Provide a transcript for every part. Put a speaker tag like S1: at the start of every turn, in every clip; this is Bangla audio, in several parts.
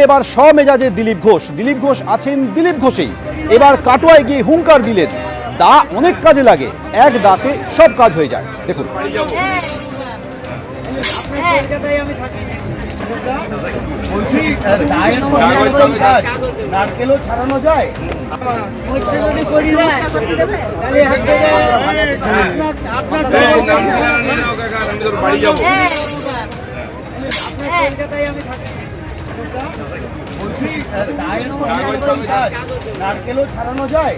S1: এবার স্বমেজাজে দিলীপ ঘোষ আছেন দিলীপ ঘোষেই। এবার কাটোয়ায় গিয়ে হুঙ্কার দিলেন, দা অনেক কাজে লাগে, এক দাতে সব কাজ হয়ে যায়। দেখুন,
S2: নারকেলও ছাড়ানো যায়। নারকেলও ছাড়ানো যায়।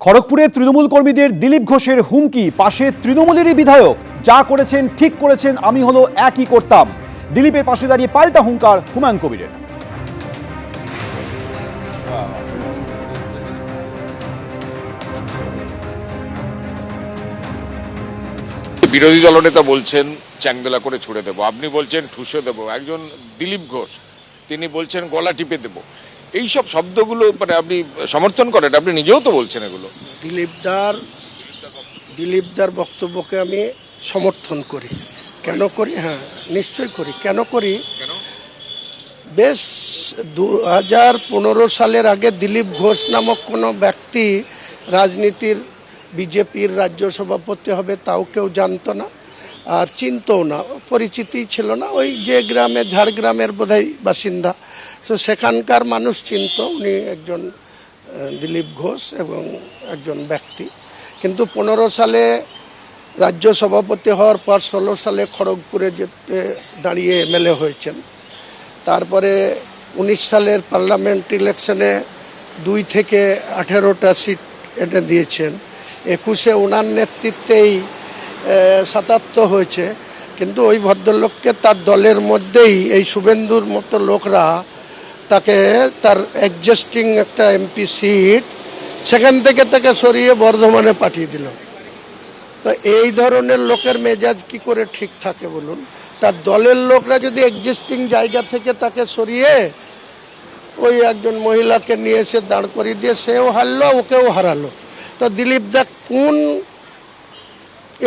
S1: খড়গপুরে তৃণমূল কর্মীদের দিলীপ ঘোষের হুমকি, পাশে তৃণমূলেরই বিধায়ক, যা করেছেন ঠিক করেছেন, আমি হলো একই করতাম। দিলীপের পাশে দাঁড়িয়ে পাল্টা হুঙ্কার হুমায়ুন কবিরের।
S3: বিরোধী দলনেতা বলছেন চ্যাংদোলা করে ছুড়ে দেবো, আপনি বলছেন ঠুসে দেবো, একজন দিলীপ ঘোষ তিনি বলছেন গলা টিপে দেবো। এইসব শব্দগুলো মানে আপনি সমর্থন করেন? আপনি নিজেও তো বলছেন এগুলো।
S4: দিলীপদার বক্তব্যকে আমি সমর্থন করি। কেন করি? হ্যাঁ, নিশ্চয়ই করি। কেন করি? বেশ 2015 সালের আগে দিলীপ ঘোষ নামক কোনো ব্যক্তি রাজনীতির বিজেপির রাজ্য সভাপতি হবে তাও কেউ জানতো না, আর চিনতও না, পরিচিতি ছিল না। ওই যে গ্রামে, ঝাড়গ্রামের বোধহয় বাসিন্দা, তো সেখানকার মানুষ চিনত উনি একজন দিলীপ ঘোষ এবং একজন ব্যক্তি। কিন্তু 15 সালে রাজ্য সভাপতি হওয়ার পর 16 সালে খড়গপুরে যেতে দাঁড়িয়ে এমএলএ হয়েছেন। তারপরে 19 সালের পার্লামেন্ট ইলেকশনে 2 থেকে 18টা সিট এনে দিয়েছেন। 21-এ ওনার নেতৃত্বেই 77 হয়েছে। কিন্তু ওই ভদ্রলোককে তার দলের মধ্যেই এই শুভেন্দুর মতো লোকরা তাকে তার এক্সিস্টিং একটা এমপি সিট সেখান থেকে তাকে সরিয়ে বর্ধমানে পাঠিয়ে দিল। তো এই ধরনের লোকের মেজাজ কি করে ঠিক থাকে বলুন? তার দলের লোকরা যদি এক্সিস্টিং জায়গা থেকে তাকে সরিয়ে ওই একজন মহিলাকে নিয়ে এসে দাঁড় করিয়ে দিয়ে সেও হারলো, ওকেও হারালো, তো দিলীপ দা কোন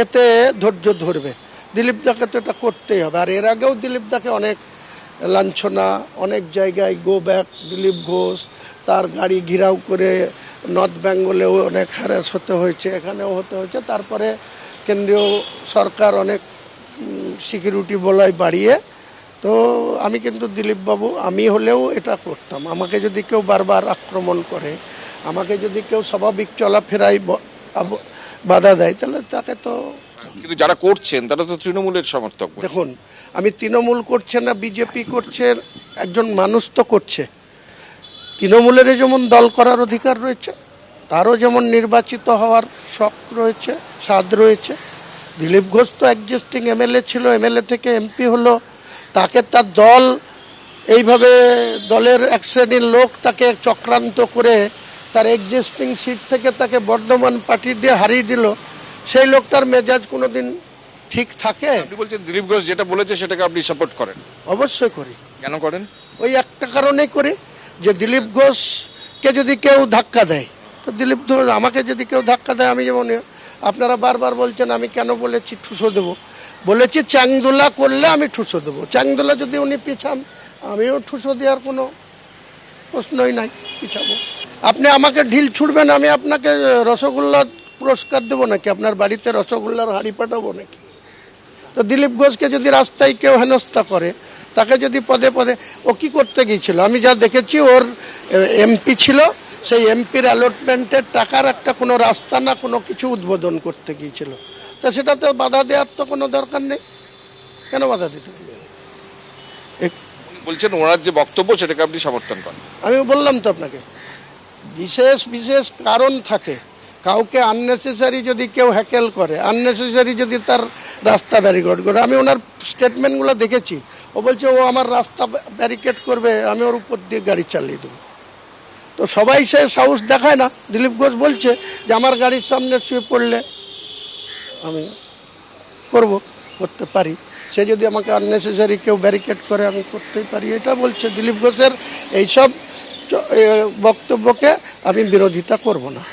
S4: এতে ধৈর্য ধরবে? দিলীপ দাকে তো এটা করতেই হবে। আর এর আগেও দিলীপ দাকে অনেক লাঞ্ছনা, অনেক জায়গায় গো ব্যাক দিলীপ ঘোষ, তার গাড়ি ঘিরাও করে নর্থ বেঙ্গলেও অনেক হ্যারাস হতে হয়েছে, এখানেও হতে হয়েছে। তারপরে কেন্দ্রীয় সরকার অনেক সিকিউরিটি বলয় বাড়িয়ে। তো আমি কিন্তু দিলীপবাবু, আমি হলেও এটা করতাম। আমাকে যদি কেউ বারবার আক্রমণ করে, আমাকে যদি কেউ স্বাভাবিক চলাফেরায় বাধা দেয়, তাহলে তাকে তো।
S3: কিন্তু যারা করছেন তারা তো তৃণমূলের সমর্থক।
S4: দেখুন, আমি তৃণমূল করছে না বিজেপি করছে, একজন মানুষ তো করছে। তৃণমূলের যেমন দল করার অধিকার রয়েছে, তারও যেমন নির্বাচিত হওয়ার শখ রয়েছে, স্বাদ রয়েছে। দিলীপ ঘোষ তো এক্সিস্টিং এমএলএ ছিল, এমএলএ থেকে এমপি হলো, তাকে তার দল এইভাবে দলের এক শ্রেণীর লোক তাকে চক্রান্ত করে তার এক্সিস্টিং সিট থেকে তাকে বর্ধমান পাঠিয়ে দিয়ে হারিয়ে দিল। সেই লোকটার মেজাজ কোনোদিন ঠিক থাকে?
S3: আপনি বলছেন দিলীপ ঘোষ যেটা বলেছে সেটাকে আপনি সাপোর্ট করেন?
S4: অবশ্যই করি।
S3: কেন করেন?
S4: ওই একটা কারণেই করি, যে দিলীপ ঘোষকে যদি কেউ ধাক্কা দেয়, তো দিলীপ ঘোষ আমাকে যদি কেউ ধাক্কা দেয়, আমি যেমন, আপনারা বারবার বলছেন আমি কেন বলেছি ঠুসো দেবো, বলেছি চ্যাংদোলা করলে আমি ঠুসো দেবো। চ্যাংদোলা যদি উনি পিছান, আমিও ঠুসো দেওয়ার কোনো প্রশ্নই নাই, পিছাবো। আপনি আমাকে ঢিল ছুড়বেন, আমি আপনাকে রসগোল্লা পুরস্কার দেবো নাকি? আপনার বাড়িতে রসগোল্লার হাঁড়ি পাঠাবো নাকি? তো দিলীপ ঘোষকে যদি রাস্তায় কেউ হেনস্থা করে, তাকে যদি পদে পদে, ও কি করতে গিয়েছিল? আমি যা দেখেছি, ওর এমপি ছিল, সেই এমপির অ্যালটমেন্টের টাকার একটা কোনো রাস্তা না কোনো কিছু উদ্বোধন করতে গিয়েছিল। তা সেটাতে বাধা দেওয়ার তো কোনো দরকার নেই। কেন বাধা দিতে হবে?
S3: বলছেন ওনার যে বক্তব্য সেটাকে আপনি সমর্থন করেন?
S4: আমি বললাম তো আপনাকে, বিশেষ বিশেষ কারণ থাকে। কাউকে আননেসেসারি যদি কেউ হ্যাকেল করে, আননেসেসারি যদি তার রাস্তা ব্যারিকেড করে, আমি ওনার স্টেটমেন্টগুলো দেখেছি। ও বলছে ও আমার রাস্তা ব্যারিকেড করবে, আমি ওর উপর দিয়ে গাড়ি চালিয়ে দেবো। তো সবাই সে সাহস দেখায় না। দিলীপ ঘোষ বলছে যে আমার গাড়ির সামনে শুয়ে পড়লে আমি করতে পারি। সে যদি আমাকে আননেসেসারি কেউ ব্যারিকেড করে, আমি করতেই পারি, এটা বলছে। দিলীপ ঘোষের এইসব বক্তব্যকে আমি বিরোধিতা করব না।